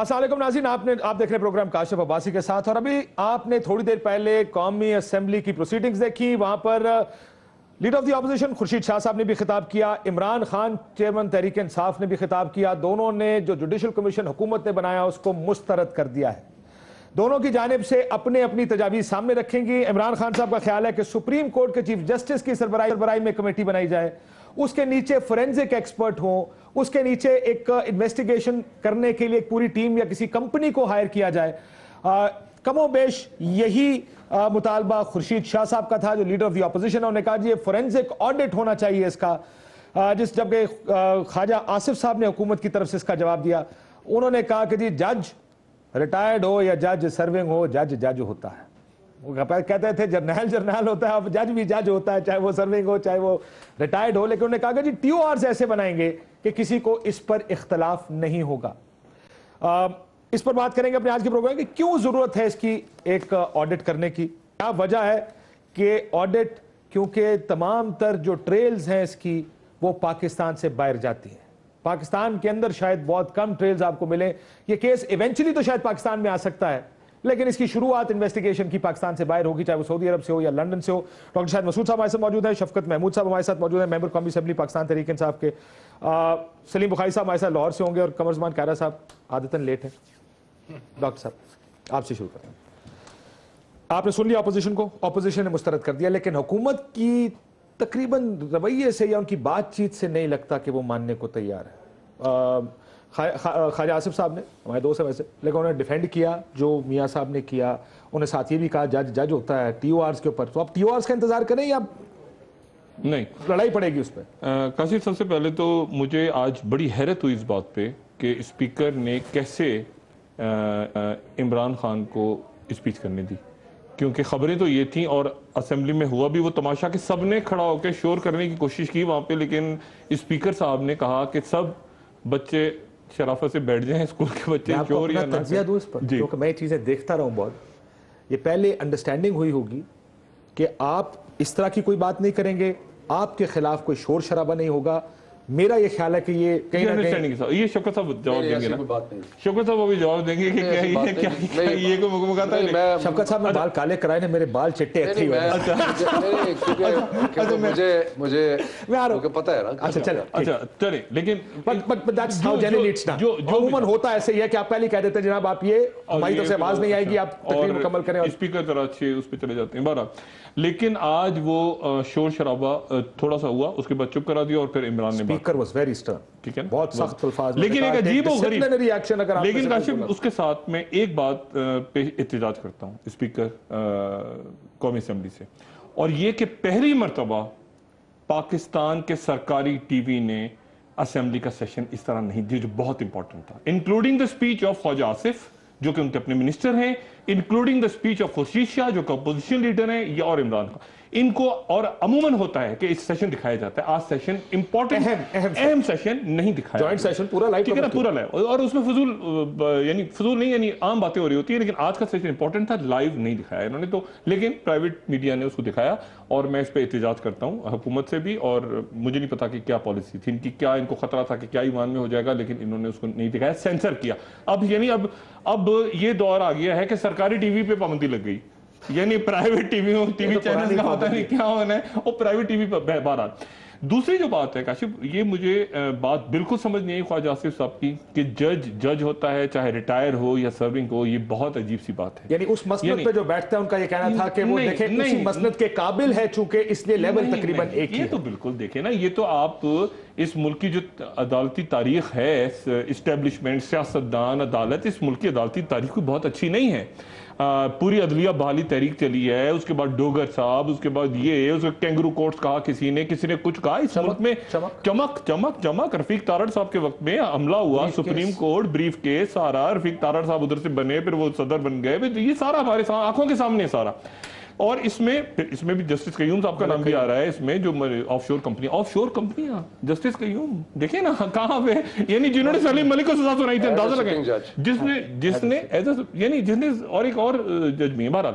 السلام علیکم ناظرین، آپ دیکھ رہے ہیں پروگرام کاشف عباسی کے ساتھ، اور ابھی آپ نے تھوڑی دیر پہلے قومی اسمبلی کی پروسیڈنگز دیکھی. وہاں پر leader of the opposition Khursheed Shah صاحب نے بھی خطاب کیا، عمران خان چیئرمین تحریک انصاف نے بھی خطاب کیا. دونوں نے جو جوڈیشل کمیشن حکومت نے بنایا اس کو مسترد کر دیا ہے. دونوں کی جانب سے اپنے اپنی تجاویز سامنے رکھیں گی. عمران خان صاحب کا خیال ہے کہ سپریم کورٹ کے چیف جسٹس کی سربراہی میں کمیٹی بنائی جائے، اس کے نیچے فورینزک ایکسپرٹ ہوں، اس کے نیچے ایک انویسٹیگیشن کرنے کے لیے ایک پوری ٹیم یا کسی کمپنی کو ہائر کیا جائے. کم و بیش یہی مطالبہ خورشید شاہ صاحب کا تھا جو لیڈر آف دی اپوزیشن. انہوں نے کہا جی یہ فورینزک آڈٹ ہونا چاہیے اس کا. جبکہ خواجہ آصف صاحب نے حکومت کی طرف سے اس کا جواب دیا. انہوں نے کہا کہ جی جج ریٹائرڈ ہو یا جج سرونگ ہو، جج ہوتا ہے. وہ کہتے تھے جرنیل ہوتا ہے، اب جج بھی جج ہوتا ہے، چاہے وہ سرونگ ہو چاہے وہ ریٹائرڈ ہو. لیکن انہوں نے کہا کہ جی ٹی او آرز ایسے بنائیں گے کہ کسی کو اس پر اختلاف نہیں ہوگا. اس پر بات کریں گے اپنے آج کے پروگرام کی، کیوں ضرورت ہے اس کی ایک آڈٹ کرنے کی. کیا وجہ ہے کہ آڈٹ، کیونکہ تمام تر جو ٹریلز ہیں اس کی وہ پاکستان سے باہر جاتی ہیں. پاکستان کے اندر شاید بہت کم ٹریلز آپ کو ملیں. یہ کیس ایونچولی تو شاید پاکستان میں آ سکتا ہے، لیکن اس کی شروعات انویسٹیگیشن کی پاکستان سے باہر ہوگی، چاہے وہ سعودی عرب سے ہو یا لنڈن سے ہو. ڈاکٹر شاہد مسعود صاحب ہمارے ساتھ موجود ہیں، شفقت محمود صاحب ہمارے ساتھ موجود ہیں، ممبر قومی اسمبلی پاکستان تحریک انصاف کے. سلیم بخاری صاحب ہمارے ساتھ لاہور سے ہوں گے، اور قمر زمان کائرہ صاحب عادتاً لیٹ ہیں. ڈاکٹر صاحب آپ سے شروع کریں. آپ نے سن لیا اپوزیشن کو، اپوزیشن نے مسترد کر دیا، لیکن حکومت کی تقریباً رویے سے یا ان کی بات چیت سے نہیں لگتا کہ وہ ماننے کو تیار ہے. خواجہ آصف صاحب نے، ہمارے دوست ہیں ویسے، لیکن انہوں نے ڈیفینڈ کیا جو میاں صاحب نے کیا. انہوں نے ساتھ یہ بھی کہا جج ہوتا ہے ٹی او آرز کے اوپر. تو آپ ٹی او آرز کا انتظار کریں یا نہیں لڑائی پڑے گی اس پہ؟ کاشف، سب سے پہلے تو مجھے آج بڑی حیرت ہوئی اس بات پہ کہ اسپیکر نے کیسے عمران خان کو اسپیچ کرنے دی. کیونکہ خبریں تو یہ تھیں اور اسمبلی میں ہوا بھی وہ تماشا کہ سب نے کھڑا ہو کے شور کرنے کی کوشش کی وہاں پہ، لیکن اسپیکر صاحب نے کہا کہ سب بچے شرافت سے بیٹھ جائیں، اسکول کے بچے شور یا نہ. تجزیہ دوں اس پر، کیونکہ میں یہ چیزیں دیکھتا رہا ہوں بہت. یہ پہلے انڈرسٹینڈنگ ہوئی ہوگی کہ آپ اس طرح کی کوئی بات نہیں کریں گے، آپ کے خلاف کوئی شور شرابہ نہیں ہوگا. میرا یہ خیال ہے کہ یہ کہیں نہ کہیں یہ شوکت صاحب جواب دیں گے نا، شوکت صاحب ابھی جواب دیں گے کہ یہ کوئی مکمل ہے. شوکت صاحب نے بال کالے کرائے نے، میرے بال چٹے اچھے ہوئے مجھے پتہ ہے نا. اچھا چلیں، لیکن عموماً ہوتا ایسے ہی ہے کہ آپ پہلے کہہ دیتے ہیں جناب آپ یہ ہماری طرف سے آواز نہیں آئے گی، آپ تقریر مکمل کریں، اور اسپیکر ذرا اچھے اس پہ چلے جاتے ہیں. بہرحال لیکن آج وہ شور شرابہ تھوڑا سا ہوا، اس کے بعد چپ کرا دیا اور پھر عمران نے اسپیکر واز ویری اسٹرن، ٹھیک ہے، بہت سخت الفاظ، لیکن ایک عجیب و غریب. لیکن لیکن کاشف اس کے ساتھ میں ایک بات پہ احتجاج کرتا ہوں اسپیکر قومی اسمبلی سے، اور یہ کہ پہلی مرتبہ پاکستان کے سرکاری ٹی وی نے اسمبلی کا سیشن اس طرح نہیں دیا، جو بہت امپورٹنٹ تھا. Including the speech of Khawaja Asif جو کہ ان کے اپنے منسٹر ہیں، including the speech of Khursheed Shah جو کہ اپوزیشن لیڈر ہیں، یا اور عمران خان. ان کو اور عموماً ہوتا ہے کہ اس سیشن دکھایا جاتا ہے، آج سیشن امپورٹنٹ اہم سیشن نہیں دکھایا، جوائنٹ سیشن پورا لائیو، ٹھیک ہے نا، پورا لائیو، اور اس میں فضول نہیں یعنی عام باتیں ہو رہی ہوتی ہیں، لیکن آج کا سیشن امپورٹنٹ تھا، لائیو نہیں دکھایا انہوں نے. تو لیکن پرائیویٹ میڈیا نے اس کو دکھایا، اور میں اس پہ احتجاج کرتا ہوں حکومت سے بھی. اور مجھے نہیں پتا کہ کیا پالیسی تھی ان کی، کیا ان کو خطرہ تھا کہ کیا ایمان میں ہو جائے گا، لیکن انہوں نے اس کو نہیں دکھایا، سینسر کیا. اب یعنی اب یہ دور آ گیا ہے کہ سرکاری ٹی وی پہ پابندی لگ گئی، یعنی پرائیویٹ ٹی وی چینل کا ہوتا نہیں کیا ہونا ہے، اور پرائیویٹ ٹی وی پر. بہرحال دوسری جو بات ہے کاشف، یہ مجھے بات بالکل سمجھ نہیں آئی خواجہ آصف صاحب کی کہ جج ہوتا ہے چاہے ریٹائر ہو یا سرونگ ہو. یہ بہت عجیب سی بات ہے. یعنی اس مسند پہ جو بیٹھتا ہے ان کا یہ کہنا تھا کہ وہ دیکھیں اسی مسند کے قابل ہے، چونکہ اس لیے لیول تقریباً ایک ہی ہے. یہ تو بالکل دیکھیں نا، یہ تو آپ اس ملک کی جو عدالتی تاریخ ہے، اسٹیبلشمنٹ، سیاستدان، عدالت، اس ملک کی عدالتی تاریخ کوئی بہت اچھی نہیں ہے. پوری عدلیہ بحالی تحریک چلی ہے، اس کے بعد ڈوگر صاحب، اس کے بعد یہ اس کینگرو کورٹس کہا کسی نے کچھ کہا. اس ملک میں چمک رفیق تارڑ صاحب کے وقت میں حملہ ہوا، سپریم کورٹ بریف کیس سارا، رفیق تارڑ صاحب ادھر سے بنے، پھر وہ صدر بن گئے، یہ سارا ہمارے آنکھوں کے سامنے سارا. اور اس میں بھی جسٹس قیوم صاحب کا نام بھی آ رہا ہے، اس میں جو آف شور کمپنیاں جسٹس قیوم دیکھیں نا کہاں پہ، یعنی جنہوں نے سلیم ملک کو سزا سنائی تھی، اندازہ لگائیں، جس نے اور ایک اور جج بھی ہیں. بہرحال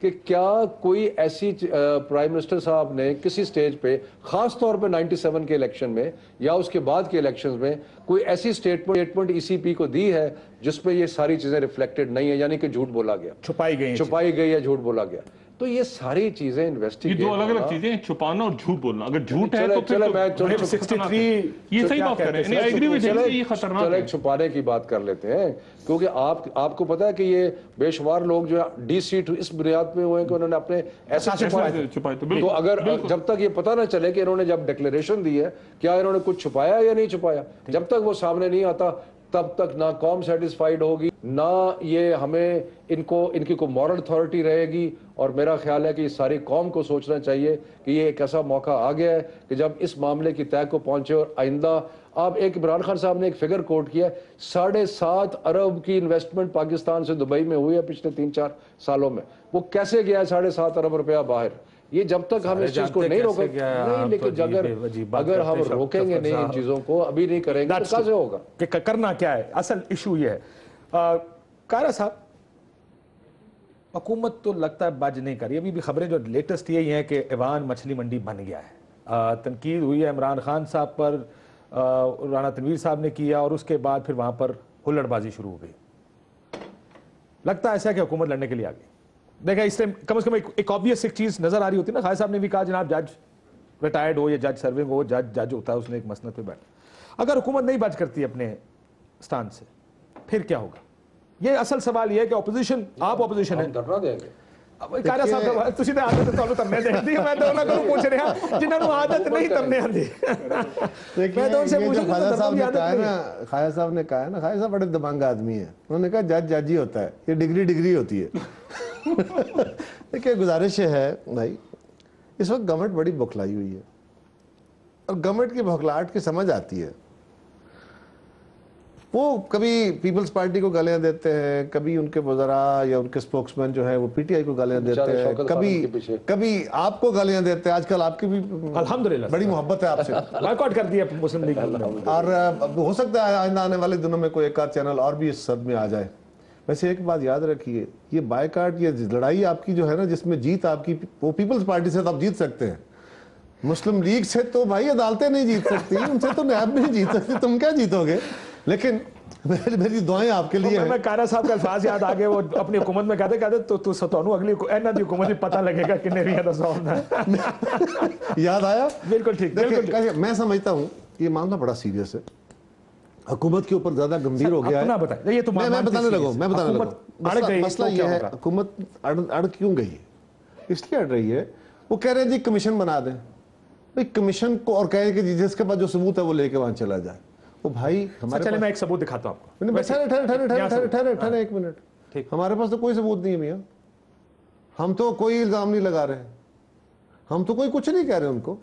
کہ کیا کوئی ایسی پرائم منسٹر صاحب نے کسی سٹیج پہ خاص طور پہ 97 کے الیکشن میں یا اس کے بعد کے الیکشنز میں کوئی ایسی سٹیٹمنٹ ای سی پی کو دی ہے جس پہ یہ ساری چیزیں ریفلیکٹڈ نہیں ہیں, یعنی کہ جھوٹ بولا گیا, چھپائی گئی یا جھوٹ بولا گیا؟ تو یہ ساری چیزیں انویسٹیگیٹ, یہ دو الگ الگ چیزیں ہیں, چھپانا اور جھوٹ بولنا. اگر جھوٹ ہے تو پھر 63 یہ صحیح بات کر رہے ہیں, ایگری وتھ ہم, یہ خطرناک ہے. چھپانے کی بات کر لیتے ہیں, کیونکہ آپ کو پتا ہے کہ یہ بے شمار لوگ جو ڈی سیٹ اس بنیاد پہ ہوئے ہیں کہ انہوں نے اپنے ایسے چھپائے. تو اگر جب تک یہ پتہ نہ چلے کہ انہوں نے جب ڈکلیریشن دی ہے کیا انہوں نے کچھ چھپایا یا نہیں چھپایا, جب تک وہ سامنے نہیں آتا تب تک نہ قوم سیٹسفائیڈ ہوگی, نہ یہ ہمیں ان کی کوئی مورل اتھارٹی رہے گی. اور میرا خیال ہے کہ اس ساری قوم کو سوچنا چاہیے کہ یہ ایک ایسا موقع آ گیا ہے کہ جب اس معاملے کی طے کو پہنچے. اور آئندہ آپ عمران خان صاحب نے ایک فگر کوٹ کیا ہے, 7.5 ارب کی انویسٹمنٹ پاکستان سے دبئی میں ہوئی ہے پچھلے 3-4 سالوں میں. وہ کیسے گیا ہے 7.5 ارب روپیہ باہر؟ یہ جب تک ہم اس چیز کو نہیں روکیں گے, نہیں, لیکن اگر ہم روکیں گے نہیں ان چیزوں کو, ابھی نہیں کریں گے تو کیسے ہوگا؟ کہ کرنا کیا ہے؟ اصل ایشو یہ ہے. کارا صاحب, حکومت تو لگتا ہے بج نہیں کر رہی. ابھی بھی خبریں جو لیٹسٹ یہی ہیں کہ ایوان مچھلی منڈی بن گیا ہے. تنقید ہوئی ہے عمران خان صاحب پر, رانا تنویر صاحب نے کیا, اور اس کے بعد پھر وہاں پر ہلڑ بازی شروع ہو گئی. لگتا ہے ایسا ہے کہ حکومت لڑنے کے لیے آ گئی. دیکھیں اس ٹائم کم از کم ایک آبویس ایک چیز نظر آ رہی ہوتی ہے نا. خالد صاحب نے بھی کہا جناب جج ریٹائرڈ ہو یا جج سرونگ ہو, جج ہوتا ہے, اس نے ایک مسند پہ بیٹھا. اگر حکومت نہیں بچ کرتی اپنے سٹانڈ سے پھر کیا ہوگا؟ یہ اصل سوال یہ ہے کہ اپوزیشن, آپ اپوزیشن ہے, دھرنا دیں گے. کارا صاحب تسی تے عادت تانوں تمنے دیندی, میں تو انہاں کو پوچھ رہا جنہاں نوں عادت نہیں تمنے آندی. میں تو ان سے پوچھ رہا خواجہ صاحب نے کہا ہے نا, خواجہ صاحب نے کہا ہے نا, خواجہ صاحب بڑے دماغ آدمی ہیں, انہوں نے کہا جج جج ہی ہوتا ہے, یہ ڈگری ہوتی ہے. دیکھیں گزارش ہے بھائی, اس وقت گورنمنٹ بڑی بوکھلائی ہوئی ہے, اور گورنمنٹ کی بوکھلاہٹ کی سمجھ آتی ہے. وہ کبھی پیپلز پارٹی کو گالیاں دیتے ہیں, کبھی ان کے وزراء یا ان کے سپوکس مین جو ہے وہ پی ٹی آئی کو گالیاں دیتے ہیں, کبھی آپ کو گالیاں دیتے ہیں. آج کل آپ کی بھی الحمدللہ بڑی محبت ہے آپ سے, بائیکاٹ کر دیا مسلم لیگ, اور ہو سکتا ہے آئندہ آنے والے دنوں میں کوئی ایک آدھ چینل اور بھی اس صد میں آ جائے. ویسے ایک بات یاد رکھیے, یہ بائیکاٹ, یہ لڑائی آپ کی جو ہے نا, جس میں جیت آپ کی وہ پیپلز پارٹی سے تو آپ جیت سکتے ہیں, مسلم لیگ سے تو بھائی عدالتیں نہیں جیت سکتی, ان سے تو نیب نہیں جیت سکتی, تم کیا جیتو گے. لیکن میری دعائیں آپ کے لیے ہیں. میں کارا صاحب کا الفاظ یاد آگے, وہ اپنی حکومت میں کہتے تو ستونو اگلی اینا دی حکومت میں پتہ لگے گا کنے بھی ہے تصور. یاد آیا؟ بالکل ٹھیک. میں سمجھتا ہوں یہ معاملہ بڑا سیریس ہے, حکومت کے اوپر زیادہ گمبھیر ہو گیا ہے. میں بتانے لگا مسئلہ یہ ہے, حکومت اڑ کیوں گئی ہے؟ اس لیے اڑ رہی ہے, وہ کہہ رہے ہیں جی کمیشن بنا دیں. بھئی کمیشن کو, اور کہیں کہ جس کے پاس جو ثبوت ہے وہ لے کے وہاں چلا جائے. وہ بھائی چلے میں ایک ثبوت دکھاتا ہوں آپ کو. ٹھہرے ایک منٹ, ہمارے پاس تو کوئی ثبوت نہیں ہے میاں, ہم تو کوئی الزام نہیں لگا رہے, ہم تو کوئی کچھ نہیں کہہ رہے ان کو.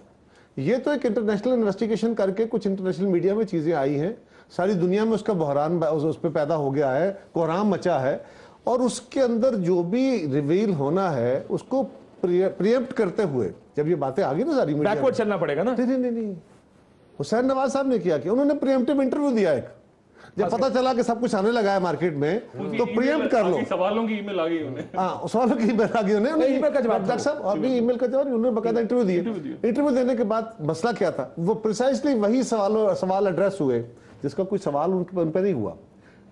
یہ تو ایک انٹرنیشنل انویسٹیگیشن کر کے کچھ انٹرنیشنل میڈیا میں چیزیں آئی ہیں, ساری دنیا میں اس کا بحران اس پہ پیدا ہو گیا ہے, کوہرام مچا ہے, اور اس کے اندر جو بھی ریویل ہونا ہے اس کو پریمپٹ کرتے ہوئے جب یہ باتیں آ گئی نا ساری میڈیا, بیکورڈ چلنا پڑے گا نا. نہیں, حسین نواز صاحب نے کیا انہوں نے پریمپٹیو انٹرویو دیا ایک, جب پتا چلا کہ سب کچھ آنے لگا ہے مارکیٹ میں تو پریمپٹ کر لو. سوالوں کی ای میل آ گئی انہیں, ہاں سوالوں کی ای میل آ گئی انہیں, ای میل کا جواب ڈاکٹر صاحب, اور بھی ای میل کا جواب, انہوں نے باقاعدہ انٹرویو دیے. انٹرویو دینے کے بعد مسئلہ کیا تھا, وہ پریسائزلی وہی سوال ایڈریس ہوئے جس کا کوئی سوال ان پہ نہیں ہوا.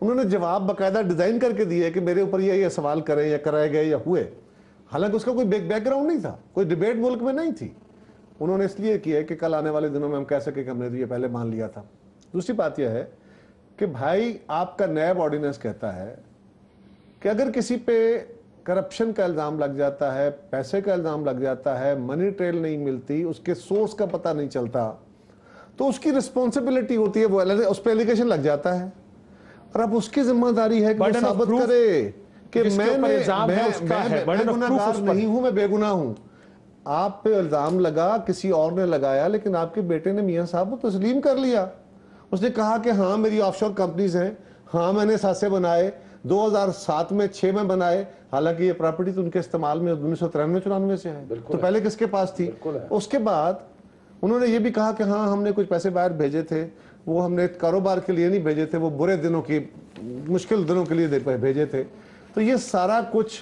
انہوں نے جواب باقاعدہ ڈیزائن کر کے دیے کہ میرے اوپر یہ سوال کریں یا کرائے گئے یا ہوئے, حالانکہ اس کا کوئی بیک گراؤنڈ نہیں تھا, کوئی ڈیبیٹ ملک میں نہیں تھی. انہوں نے اس لیے کیا کہ کل آنے والے دنوں میں ہم کہہ سکیں کہ ہم نے تو یہ پہلے مان لیا تھا. دوسری بات یہ ہے کہ بھائی آپ کا نیب آرڈیننس کہتا ہے کہ اگر کسی پہ کرپشن کا الزام لگ جاتا ہے, پیسے کا الزام لگ جاتا ہے, منی ٹریل نہیں ملتی, اس کے سورس کا پتہ نہیں چلتا, تو اس کی رسپانسبلٹی ہوتی ہے, وہ اس پہ ایلیگیشن لگ جاتا ہے, اور اب اس کی ذمہ داری ہے کہ وہ ثابت کرے کہ میں گناہگار نہیں ہوں, میں بے گناہ ہوں. آپ پہ الزام لگا, کسی اور نے لگایا, لیکن آپ کے بیٹے نے میاں صاحب کو تسلیم کر لیا. اس نے کہا کہ ہاں میری آف شور کمپنیز ہیں, ہاں میں نے ساسے بنائے, 2007 میں 6 میں بنائے, حالانکہ یہ پراپرٹی تو ان کے استعمال میں 1993-94 سے ہے, تو پہلے کس کے پاس تھی. اس کے بعد انہوں نے یہ بھی کہا کہ ہاں ہم نے کچھ پیسے باہر بھیجے تھے, وہ ہم نے کاروبار کے لیے نہیں بھیجے تھے, وہ برے دنوں کی, مشکل دنوں کے لیے بھیجے تھے. تو یہ سارا کچھ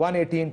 118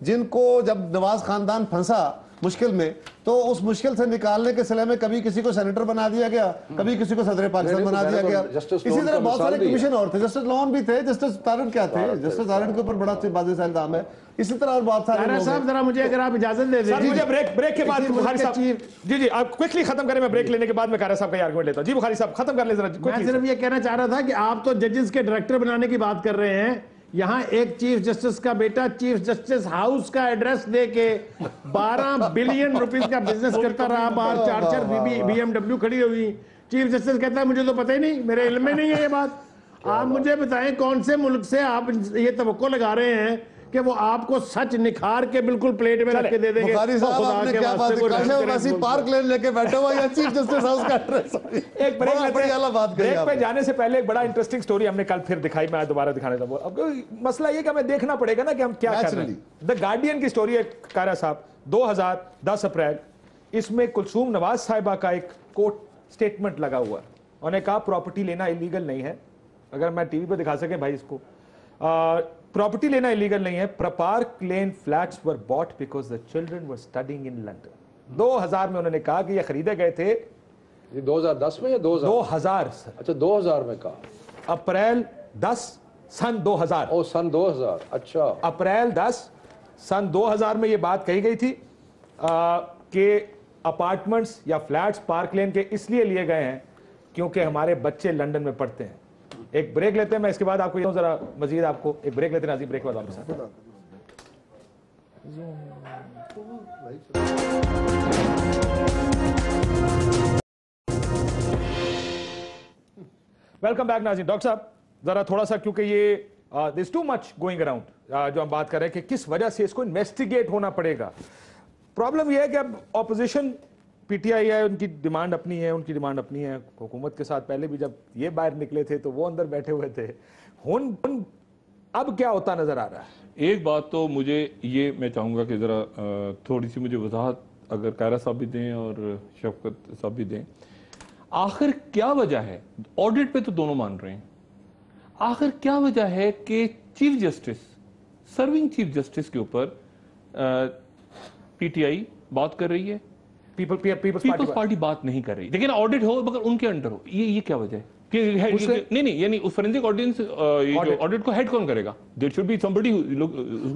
جن کو جب نواز خاندان پھنسا مشکل میں تو اس مشکل سے نکالنے کے سلسلے میں کبھی کسی کو سینیٹر بنا دیا گیا, کبھی کسی کو صدر پاکستان بنا دیا گیا. اسی طرح بہت سارے کمیشن اور تھے, جسٹس لون بھی تھے, جسٹس تارنٹ کیا تھے, جسٹس تارنٹ کے اوپر بڑا بازی سے الزام ہے. اسی طرح اور بہت سارے لوگ صاحب ذرا مجھے اگر آپ اجازت دے دیں. مجھے بریک کے بعد بخاری صاحب جی آپ کوئکلی ختم کریں, میں بریک لینے کے بعد میں قارا صاحب کا آرگومنٹ لیتا ہوں. جی بخاری صاحب ختم کر لیں ذرا. میں صرف یہ کہنا چاہ رہا تھا کہ آپ تو ججز کے ڈائریکٹر بنانے کی بات کر رہے ہیں, یہاں ایک چیف جسٹس کا بیٹا چیف جسٹس ہاؤس کا ایڈریس دے کے 12 بلین روپیز کا بزنس کرتا رہا, باہر 4 بی ایم ڈبلیو کھڑی ہوئی. چیف جسٹس کہتا ہے مجھے تو پتہ ہی نہیں, میرے علم میں نہیں ہے یہ بات. آپ مجھے بتائیں کون سے ملک سے آپ یہ توقع لگا رہے ہیں کہ وہ آپ کو سچ نکھار کے بالکل پلیٹ میں رکھ کے دے دیں گے. بخاری صاحب آپ نے کیا بات ہے, کاشف عباسی پارک لین لے کے بیٹھا ہوا یا چیف جسٹس ہاؤس کا ایڈریس. ایک بریک پہ جانے سے پہلے ایک بڑا انٹرسٹنگ سٹوری ہم نے کل پھر دکھائی, میں دوبارہ دکھانے تھا. اب مسئلہ یہ کہ ہمیں دیکھنا پڑے گا نا کہ ہم کیا کر رہے ہیں. دا گارڈین کی سٹوری ہے قارا صاحب, 2010 اپریل, اس میں کلثوم نواز صاحبہ کا ایک کوٹ سٹیٹمنٹ لگا ہوا. انہوں نے کہا پراپرٹی لینا ایلیگل نہیں ہے. اگر میں ٹی وی پہ دکھا سکیں بھائی اس کو, پراپرٹی لینا ایلیگل نہیں ہے. Park lane flats were bought because the children were studying in London. 2000 میں انہوں نے کہا کہ یہ خریدے گئے تھے. 2010 میں یا 2000 سر. اچھا 2000 میں کہا. اپریل 10 سن 2000. او سن 2000. اچھا اپریل 10 سن 2000 میں یہ بات کہی گئی تھی کہ اپارٹمنٹس یا فلیٹس پارک لین کے اس لیے لیے گئے ہیں کیونکہ ہمارے بچے لندن میں پڑھتے ہیں. ایک بریک لیتے ہیں, میں اس کے بعد آپ کو یہ ذرا مزید آپ کو ایک بریک لیتے ہیں ناظرین, بریک کے بعد واپس آتے ہیں. ویلکم بیک ناظرین. ڈاکٹر صاحب ذرا تھوڑا سا, کیونکہ یہ there's too much going around جو ہم بات کر رہے ہیں کہ کس وجہ سے اس کو انویسٹیگیٹ ہونا پڑے گا. پرابلم یہ ہے کہ اب اپوزیشن پی ٹی آئی ہے, ان کی ڈیمانڈ اپنی ہے, ان کی ڈیمانڈ اپنی ہے. حکومت کے ساتھ پہلے بھی جب یہ باہر نکلے تھے تو وہ اندر بیٹھے ہوئے تھے. اب کیا ہوتا نظر آ رہا ہے؟ ایک بات تو مجھے یہ میں چاہوں گا کہ ذرا تھوڑی سی مجھے وضاحت اگر قائرہ صاحب بھی دیں اور شفقت صاحب بھی دیں. آخر کیا وجہ ہے, آڈٹ پہ تو دونوں مان رہے ہیں, آخر کیا وجہ ہے کہ chief justice, serving chief justice کے اوپر پی ٹی آئی بات کر رہی ہے, پیپلز پارٹی بات نہیں کر رہی, لیکن آڈٹ ہو مگر ان کے انڈر ہو. یہ کیا وجہ ہے کہ نہیں یعنی اس فورینسک آڈینس آڈٹ کو ہیڈ کون کرے گا؟ دیر شوڈ بی سمبڈی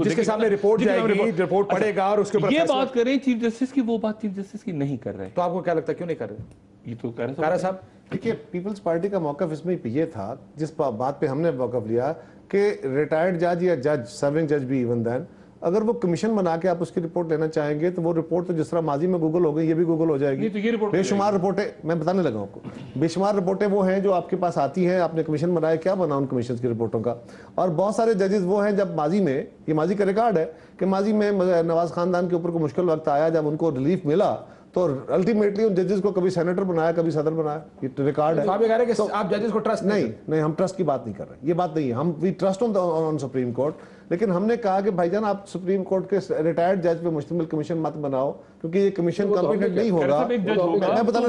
جس کے سامنے رپورٹ جائے گی, رپورٹ پڑھے گا اور اس کے اوپر یہ بات کریں چیف جسٹس کی, وہ بات چیف جسٹس کی نہیں کر رہے. تو آپ کو کیا لگتا ہے کیوں نہیں کر رہے؟ یہ تو قارا صاحب دیکھیے, پیپلز پارٹی کا موقف اس میں یہ تھا, جس بات پہ ہم نے موقف لیا کہ ریٹائرڈ جج یا جج, سرونگ جج بھی ایون دین, اگر وہ کمیشن بنا کے آپ اس کی رپورٹ لینا چاہیں گے تو وہ رپورٹ تو جس طرح ماضی میں گوگل ہو گئی, یہ بھی گوگل ہو جائے گی. بے شمار رپورٹیں, میں بتانے لگا آپ کو, بے شمار رپورٹیں وہ ہیں جو آپ کے پاس آتی ہیں. آپ نے کمیشن بنایا, کیا بنا ان کمیشن کی رپورٹوں کا؟ اور بہت سارے ججز وہ ہیں جب ماضی میں, یہ ماضی کا ریکارڈ ہے کہ ماضی میں نواز خاندان کے اوپر کوئی مشکل وقت آیا, جب ان کو ریلیف ملا تو الٹیمیٹلی ان ججز کو کبھی سینیٹر بنایا, کبھی صدر بنایا. یہ ریکارڈ ہے. آپ یہ کہہ رہے ہیں کہ آپ ججز کو ٹرسٹ نہیں, ہم ٹرسٹ کی بات نہیں کر رہے, یہ بات نہیں ہے. ہم we trust on supreme court, لیکن ہم نے کہا کہ بھائی جان آپ سپریم کورٹ کے ریٹائرڈ جج پہ مشتمل کمیشن مت بناؤ, کیونکہ یہ کمیشن کمپیٹنٹ نہیں ہوگا. میں بتانے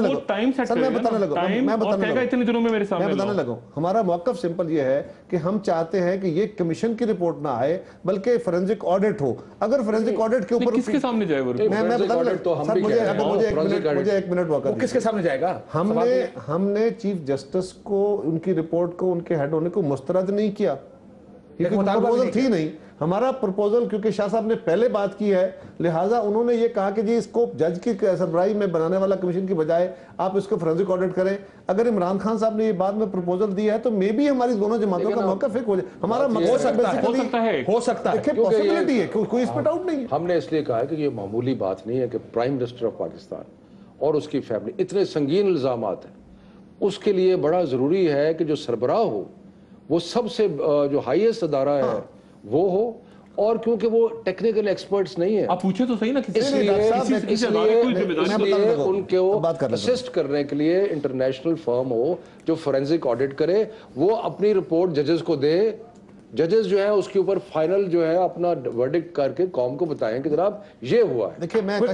لگا ہمارا موقف سمپل یہ ہے کہ ہم چاہتے ہیں کہ یہ کمیشن کی رپورٹ نہ آئے بلکہ فورینسک آڈٹ ہو. اگر فورینسک آڈٹ کے اوپر کس کے سامنے جائے وہ؟ میں بتانے لگا, مجھے ایک منٹ موقع, کس کے سامنے جائے گا؟ ہم نے چیف جسٹس کو ان کی رپورٹ کو ان کے ہیڈ ہونے کو مسترد نہیں کیا, پرپوزل تھی نہیں ہمارا پرپوزل, کیونکہ شاہ صاحب نے پہلے بات کی ہے, لہٰذا انہوں نے یہ کہا کہ جی اس کو جج کی سربراہی میں بنانے والا کمیشن کی بجائے آپ اس کو فورینسک آڈٹ کریں. اگر عمران خان صاحب نے یہ بات میں پرپوزل دی ہے تو مے بی ہماری دونوں جماعتوں کا موقف ایک ہو جائے. ہمارا ہو سکتا ہے, پاسبلٹی ہے, کوئی اس پہ ڈاؤٹ نہیں ہے. ہم نے اس لیے کہا ہے کہ یہ معمولی بات نہیں ہے کہ پرائم منسٹر آف پاکستان اور اس کی فیملی, اتنے سنگین الزامات ہیں, اس کے لیے بڑا ضروری ہے کہ جو سربراہ ہو وہ سب سے جو ہائیسٹ ادارہ ہے وہ ہو, اور کیونکہ وہ ٹیکنیکل ایکسپرٹس نہیں ہیں. آپ پوچھے تو صحیح نا, اس لیے ان کو اسسٹ کرنے کے لیے انٹرنیشنل فرم ہو جو فورینسک آڈٹ کرے, وہ اپنی رپورٹ ججز کو دے, ججز جو ہیں اس کے اوپر فائنل جو ہے اپنا ورڈکٹ کر کے قوم کو بتائیں کہ جناب یہ ہوا ہے. دیکھیں میں ایک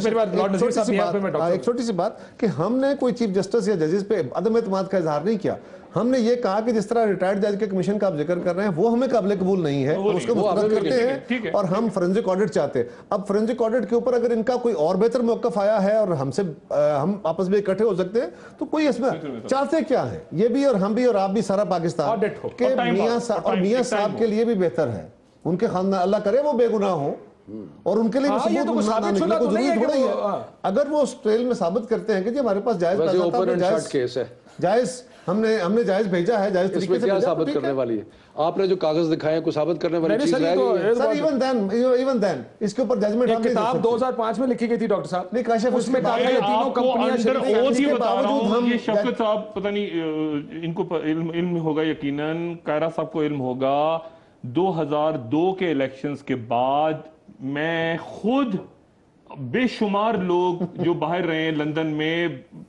چھوٹی سی بات کہ ہم نے کوئی چیف جسٹس یا ججز پہ عدم اعتماد کا اظہار نہیں کیا. ہم نے یہ کہا کہ جس طرح ریٹائرڈ جج کے کمیشن کا آپ ذکر کر رہے ہیں وہ ہمیں قابل قبول نہیں ہے، اس کو مسترد کرتے ہیں اور ہم فورینسک آڈٹ چاہتے ہیں۔ اب فورینسک آڈٹ کے اوپر اگر ان کا کوئی اور بہتر موقف آیا ہے اور ہم آپس میں اکٹھے ہو سکتے ہیں تو کوئی اس میں چاہتے کیا ہے، یہ بھی اور ہم بھی اور آپ بھی سارا پاکستان کہ میاں صاحب کے لیے بھی بہتر ہے، ان کے خاندان اللہ کرے وہ بے گناہ ہوں اور ان کے لیے ثبوت نہ نکلے کو ضروری تھوڑا ہی ہے۔ اگر وہ اس ٹریل میں ثابت کرتے ہیں کہ جی ہمارے پاس جائز پیسہ تھا، جائز ہم نے جائز بھیجا ہے، جائز طریقے سے کیا ثابت کرنے والی ہے؟ آپ نے جو کاغذ دکھائے ہیں کوئی ثابت کرنے والی چیز رہ گئی ہے؟ سر ایون دین اس کے اوپر ججمنٹ ایک کتاب 2005 میں لکھی گئی تھی ڈاکٹر صاحب، نہیں کاشف اس میں کہا گیا یہ تینوں کمپنیاں یہ بتا رہا ہوں، یہ شفقت صاحب پتہ نہیں ان کو علم ہوگا، یقیناً کائرہ صاحب کو علم ہوگا، 2002 کے الیکشنز کے بعد میں خود بے شمار لوگ جو باہر رہے ہیں لندن میں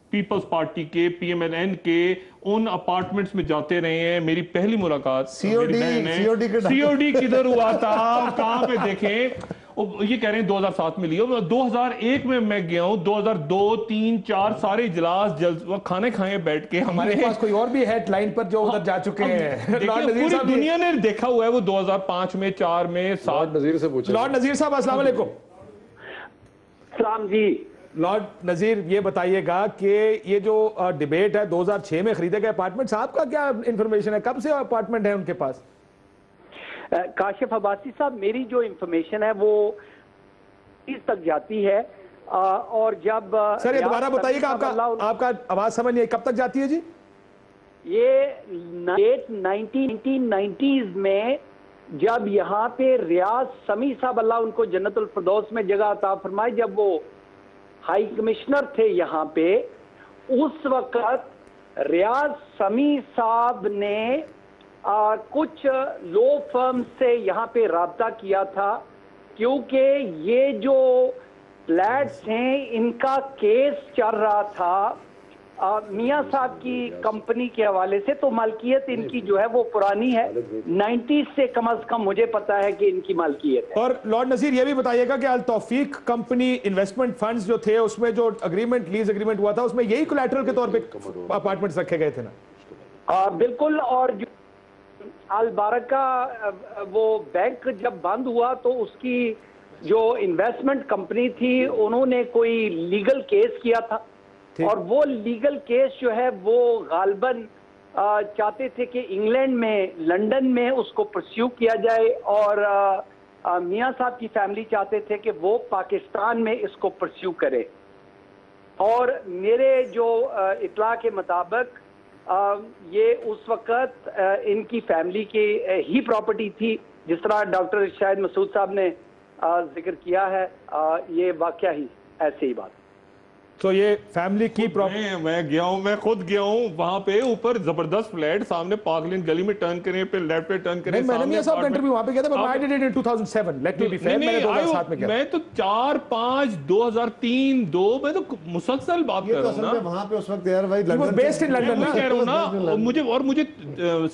پیپلز پارٹی کے پی ایم ایل این کے ان اپارٹمنٹس میں جاتے رہے ہیں۔ میری پہلی ملاقات سی او ڈی کدھر ہوا تھا، کہاں پہ دیکھیں، یہ کہہ رہے ہیں 2007 میں لیا، 2001 میں میں گیا ہوں، 2002 3 4 سارے اجلاس کھانے کھائے بیٹھ کے۔ ہمارے پاس کوئی اور بھی ہیڈ لائن پر جو ادھر جا چکے ہیں، پوری دنیا نے دیکھا ہوا ہے، وہ 2005 میں 4 میں 7 نظیر سے پوچھیں۔ لارڈ نذیر صاحب السلام علیکم۔ السلام جی۔ لارڈ نذیر یہ بتائیے گا کہ یہ جو ڈیبیٹ ہے 2006 میں خریدے گئے اپارٹمنٹس، آپ کا کیا انفارمیشن ہے، کب سے اپارٹمنٹ ہے ان کے پاس؟ کاشف عباسی صاحب، میری جو انفارمیشن ہے وہ اس تک جاتی ہے اور جب سر یہ دوبارہ بتائیے گا، آپ کا آواز سمجھ نہیں، کب تک جاتی ہے جی؟ یہ 1990s میں جب یہاں پہ ریاض سمیع صاحب اللہ ان کو جنت الفردوس میں جگہ عطا فرمائے، جب وہ ہائی کمشنر تھے یہاں پہ، اس وقت ریاض سمیع صاحب نے کچھ لو فرم سے یہاں پہ رابطہ کیا تھا، کیونکہ یہ جو فلیٹس ہیں ان کا کیس چل رہا تھا میاں صاحب کی کمپنی کے حوالے سے، تو مالکیت ان کی جو ہے وہ پرانی ہے، 90s سے کم از کم مجھے پتا ہے کہ ان کی مالکیت ہے۔ اور لارڈ نذیر یہ بھی بتائیے گا کہ التوفیق کمپنی انویسٹمنٹ فنڈز جو تھے اس میں جو لیز اگریمنٹ ہوا تھا اس میں یہی کولیٹرل کے طور پہ اپارٹمنٹس رکھے گئے تھے نا؟ بالکل، اور جو البرکہ وہ بینک جب بند ہوا تو اس کی جو انویسٹمنٹ کمپنی تھی انہوں نے کوئی لیگل کیس کیا تھا، اور وہ لیگل کیس جو ہے وہ غالباً چاہتے تھے کہ انگلینڈ میں لنڈن میں اس کو پرسیو کیا جائے، اور میاں صاحب کی فیملی چاہتے تھے کہ وہ پاکستان میں اس کو پرسیو کرے، اور میرے جو اطلاع کے مطابق یہ اس وقت ان کی فیملی کی ہی پراپرٹی تھی، جس طرح ڈاکٹر شاہد مسعود صاحب نے ذکر کیا ہے، یہ واقعہ ہی ایسے ہی بات۔ تو یہ فیملی کی میں گیا ہوں، میں خود گیا ہوں وہاں پہ، اوپر زبردست فلیٹ، سامنے پارک لین گلی میں ٹرن کریں، پھر لیفٹ پہ ٹرن کریں، میں نے میاں صاحب کا انٹرویو وہاں پہ کیا تھا، but I did it in 2007 let me be fair، میں نے 2007 میں کیا، میں تو 4 5 2003 2 میں تو مسلسل بات کر رہا ہوں نا، وہاں پہ اس وقت یار بھائی بیسڈ ان لندن میں کہہ رہا ہوں نا، مجھے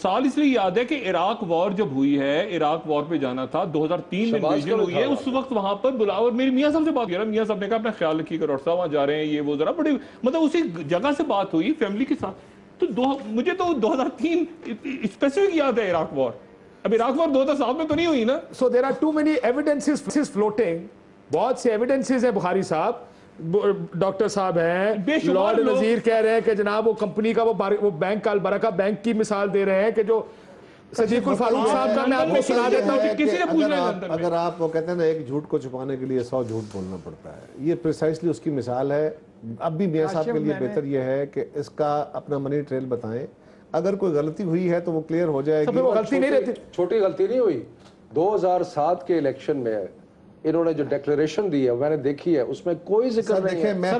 سال اس لیے یاد ہے کہ عراق وار جب ہوئی ہے، عراق وار پہ جانا تھا 2003 میں انویژن ہوئی ہے، اس وقت وہاں پر بلاور میری میاں صاحب سے بات کر رہا، میاں صاحب نے کہا اپنا خیال رکھیے کہ ڈاکٹر صاحب وہاں جا رہے ہیں، یہ وہ ذرا بڑے مطلب اسی جگہ سے بات ہوئی فیملی کے ساتھ، تو مجھے تو 2003 اسپیسیفک یاد ہے عراق وار، اب عراق وار 2007 میں تو نہیں ہوئی نا۔ So there are too many evidences floating، بہت سے ایویڈنسز ہیں، بخاری صاحب، ڈاکٹر صاحب ہیں، لارڈ نذیر کہہ رہے ہیں کہ جناب وہ کمپنی کا وہ بینک کا البرکہ بینک کی مثال دے رہے ہیں کہ جو صدیق الفاروق صاحب کا میں آپ کو سنا دیتا ہوں کہ کسی نے پوچھنا ہے، اگر آپ وہ کہتے ہیں نا ایک جھوٹ کو چھپانے کے لیے 100 جھوٹ بولنا پڑتا ہے، یہ پریسائسلی اس کی مثال ہے۔ اب بھی میاں صاحب کے لیے بہتر یہ ہے کہ اس کا اپنا منی ٹریل بتائیں، اگر کوئی غلطی ہوئی ہے تو وہ کلیئر ہو جائے گی، غلطی نہیں رہتی، چھوٹی غلطی نہیں ہوئی۔ 2007 کے الیکشن میں انہوں نے جو ڈیکلیریشن دی ہے میں نے دیکھی ہے، اس میں کوئی ذکر نہیں ہے۔ میں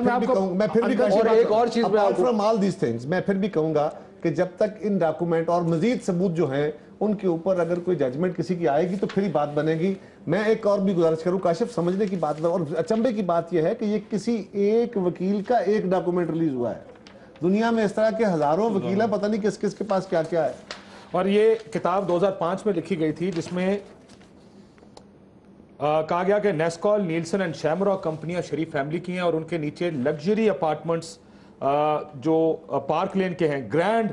پھر بھی اور ایک اور چیز میں پھر بھی کہوں گا کہ جب تک ان ڈاکومنٹ اور مزید ثبوت جو ہیں ان کے اوپر اگر کوئی ججمنٹ کسی کی آئے گی تو پھر ہی بات بنے گی۔ میں ایک اور بھی گزارش کروں کاشف، سمجھنے کی بات اور اچنبے کی بات یہ ہے کہ یہ کسی ایک وکیل کا ایک ڈاکومنٹ ریلیز ہوا ہے، دنیا میں اس طرح کے ہزاروں وکیل ہیں، پتہ نہیں کس کس کے پاس کیا کیا ہے۔ اور یہ کتاب 2005 میں لکھی گئی تھی جس میں کہا گیا کہ نیسکول، نیلسن اینڈ شیمراک کمپنیاں شریف فیملی کی ہیں، اور ان کے نیچے لگژری اپارٹمنٹس جو پارک لین کے ہیں، گرینڈ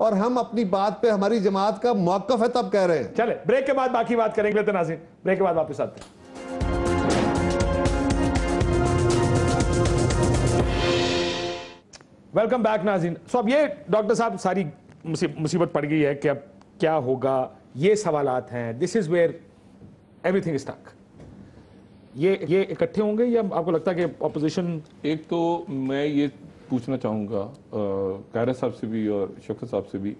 اور ہم اپنی بات پہ ہماری جماعت کا موقف ہے تب کہہ رہے ہیں. چلے بریک کے بعد باقی بات کریں گے. ناظرین بریک کے بعد واپس آتے ہیں. ویلکم بیک ناظرین. سو اب یہ ڈاکٹر صاحب ساری مصیبت پڑ گئی ہے کہ اب کیا ہوگا, یہ سوالات ہیں. This is where everything stuck. یہ اکٹھے ہوں گے یا آپ کو لگتا ہے کہ اپوزیشن؟ ایک تو میں یہ پوچھنا چاہوں گا قاہرہ صاحب سے بھی اور شوکت صاحب سے بھی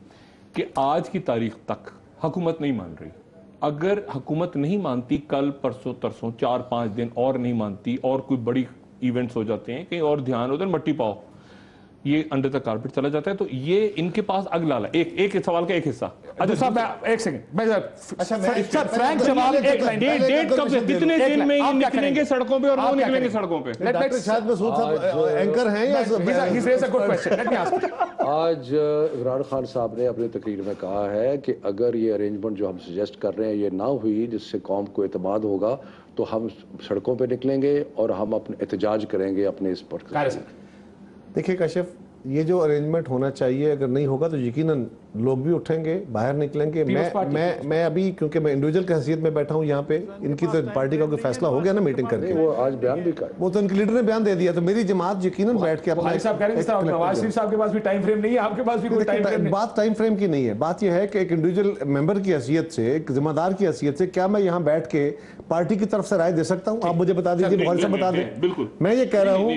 کہ آج کی تاریخ تک حکومت نہیں مان رہی. اگر حکومت نہیں مانتی, کل پرسوں ترسوں 4-5 دن اور نہیں مانتی اور کوئی بڑی ایونٹس ہو جاتے ہیں, کہیں اور دھیان ادھر مٹی پاؤ, یہ انڈر دا کارپٹ چلا جاتا ہے, تو یہ ان کے پاس اگ لالا. ایک سوال کا ایک حصہ. اچھا صاحب ایک سیکنڈ, میں فرینک جواب ایک لائن. ڈیٹ کب سے, کتنے دن میں یہ نکلیں گے سڑکوں پہ اور وہ نکلیں گے سڑکوں پہ؟ ڈاکٹر شاہد مسعود صاحب اینکر ہیں یا آج عمران خان صاحب نے اپنی تقریر میں کہا ہے کہ اگر یہ ارینجمنٹ جو ہم سجیسٹ کر رہے ہیں یہ نہ ہوئی جس سے قوم کو اعتماد ہوگا تو ہم سڑکوں پہ نکلیں گے اور ہم اپنے احتجاج کریں گے اپنے اس پر. دیکھیے کاشف, یہ جو ارینجمنٹ ہونا چاہیے اگر نہیں ہوگا تو یقیناً لوگ بھی اٹھیں گے, باہر نکلیں گے. میں ابھی کیونکہ میں انڈیویجول کی حیثیت میں بیٹھا ہوں یہاں پہ, ان کی تو پارٹی کا کوئی فیصلہ ہو گیا نا میٹنگ کر کے, وہ آج بیان بھی کر, وہ تو ان کے لیڈر نے بیان دے دیا, تو میری جماعت یقیناً بیٹھ کے اپنا نواز شریف صاحب کے پاس بھی ٹائم فریم نہیں ہے, آپ کے پاس بھی کوئی ٹائم فریم نہیں. بات ٹائم فریم کی نہیں ہے, بات یہ ہے کہ ایک انڈیویجول ممبر کی حیثیت سے, ایک ذمہ دار کی حیثیت سے کیا میں یہاں بیٹھ کے پارٹی کی طرف سے رائے دے سکتا ہوں؟ آپ مجھے بتا دیجیے, بخاری صاحب بتا دیں. بالکل میں یہ کہہ رہا ہوں,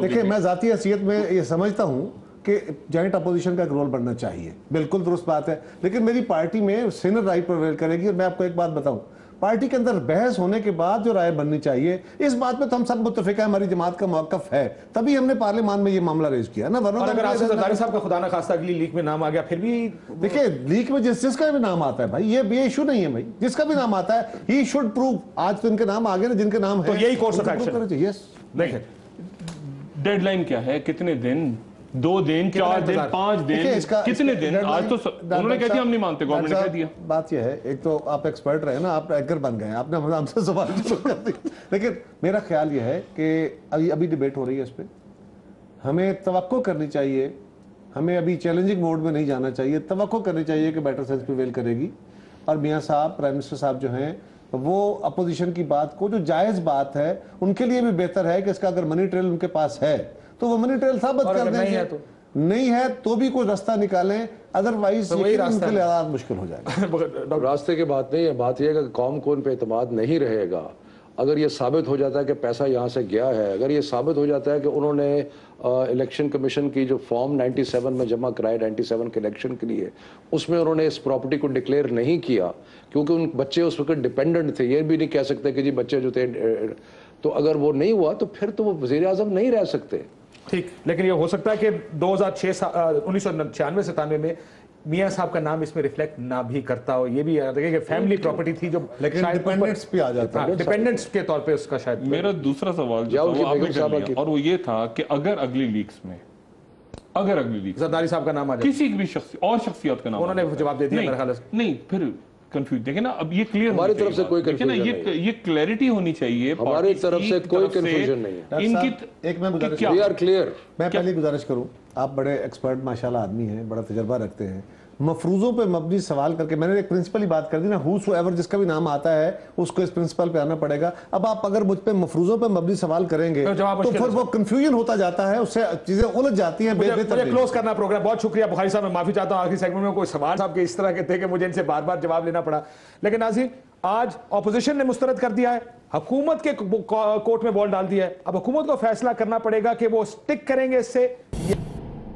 دیکھیں میں ذاتی حیثیت میں یہ سمجھتا ہوں کہ جوائنٹ اپوزیشن کا ایک رول بننا چاہیے, بالکل درست بات ہے, لیکن میری پارٹی میں سینئر رائٹ پرویل کرے گی. اور میں آپ کو ایک بات بتاؤں, پارٹی کے اندر بحث ہونے کے بعد جو رائے بننی چاہیے, اس بات پہ تو ہم سب متفق ہیں, ہماری جماعت کا موقف ہے, تبھی ہم نے پارلیمان میں یہ معاملہ ریز کیا نا. ورنہ اگر آصف زرداری صاحب کا خدا نہ خواستہ اگلی لیک میں نام آ گیا پھر بھی دیکھیں, لیک میں جس کا بھی نام آتا ہے بھائی, یہ ایشو نہیں ہے بھائی, جس کا بھی نام آتا ہے ہی شوڈ پروو. آج تو ان کے نام آ گئے نا جن کے نام ہے, تو یہی کورس آف ایکشن. یس, دیکھیں ڈیڈ لائن کیا ہے, کتنے دن, 2 دن, 4 دن, 5 دن, کتنے دن؟ آج تو انہوں نے کہہ دیا ہم نہیں مانتے, گورنمنٹ نے کہہ دیا. بات یہ ہے, ایک تو آپ ایکسپرٹ رہے نا, آپ اینکر بن گئے, آپ نے ہم سے سوال شروع کر دی. لیکن میرا خیال یہ ہے کہ ابھی ڈیبیٹ ہو رہی ہے اس پہ, ہمیں توقع کرنی چاہیے, ہمیں ابھی چیلنجنگ موڈ میں نہیں جانا چاہیے, توقع کرنی چاہیے کہ بیٹر سینس پریویل کرے گی. اور میاں صاحب, پرائم منسٹر صاحب جو ہیں, وہ اپوزیشن کی بات کو, جو جائز بات ہے ان کے لیے بھی بہتر ہے کہ اس کا اگر منی ٹریل ان کے پاس ہے تو وہ منی ٹریل ثابت کر دیں گے, نہیں ہے تو بھی کوئی راستہ نکالیں, ادروائز ان کے لیے حالات مشکل ہو جائے گا. راستے کی بات نہیں ہے, بات یہ ہے کہ قوم کو ان پہ اعتماد نہیں رہے گا. اگر یہ ثابت ہو جاتا ہے کہ پیسہ یہاں سے گیا ہے, اگر یہ ثابت ہو جاتا ہے کہ انہوں نے الیکشن کمیشن کی جو فارم 97 میں جمع کرائے 97 کے الیکشن کے لیے, اس میں انہوں نے اس پراپرٹی کو ڈکلیئر نہیں کیا کیونکہ ان بچے اس وقت ڈیپینڈنٹ تھے, یہ بھی نہیں کہہ سکتے کہ جی بچے جو تھے, تو اگر وہ نہیں ہوا تو پھر تو وہ وزیر اعظم نہیں رہ سکتے. ٹھیک, لیکن یہ ہو سکتا ہے کہ 1996-97 میں میاں صاحب کا نام اس میں ریفلیکٹ نہ بھی کرتا ہو, یہ بھی یاد رکھیں کہ فیملی پراپرٹی تھی جو لیکن ڈیپینڈنٹس پہ آ جاتا ہے, ڈیپینڈنٹس کے طور پہ اس کا شاید. میرا دوسرا سوال جو تھا وہ آپ نے کر لیا, اور وہ یہ تھا کہ اگر اگلی لیکس میں زرداری صاحب کا نام آ جائے, کسی بھی شخصیات کا نام, انہوں نے جواب دے دیا میرے خیال سے. نہیں, پھر کنفیوز, دیکھیں نا اب یہ کلیئر ہماری طرف سے کوئی کنفیوژن نہیں, یہ کلیئرٹی ہونی چاہیے ہماری طرف سے کوئی کنفیوژن نہیں ہے. ان کی ایک میں گزارش, وی آر کلیئر. میں پہلی گزارش کروں, آپ بڑے ایکسپرٹ ماشاءاللہ آدمی ہیں, بڑا تجربہ رکھتے ہیں, مفروضوں پہ مبنی سوال کر کے, میں نے ایک پرنسپل ہی بات کر دی نا, ہو ایور جس کا بھی نام آتا ہے اس کو اس پرنسپل پہ آنا پڑے گا. اب آپ اگر مجھ پہ مفروضوں پہ مبنی سوال کریں گے تو پھر وہ کنفیوژن ہوتا جاتا ہے, اس سے چیزیں الجھ جاتی ہیں. مجھے کلوز کرنا پروگرام. بہت شکریہ بخاری صاحب, میں معافی چاہتا ہوں آخری سیگمنٹ میں کوئی سوال صاحب کے اس طرح کے تھے کہ مجھے ان سے بار بار جواب لینا پڑا. لیکن ناظرین, آج اپوزیشن نے مسترد کر دیا ہے, حکومت کے کورٹ میں بال ڈال دیا ہے, اب حکومت کو فیصلہ کرنا پڑے گا کہ وہ سٹک کریں گے اس سے.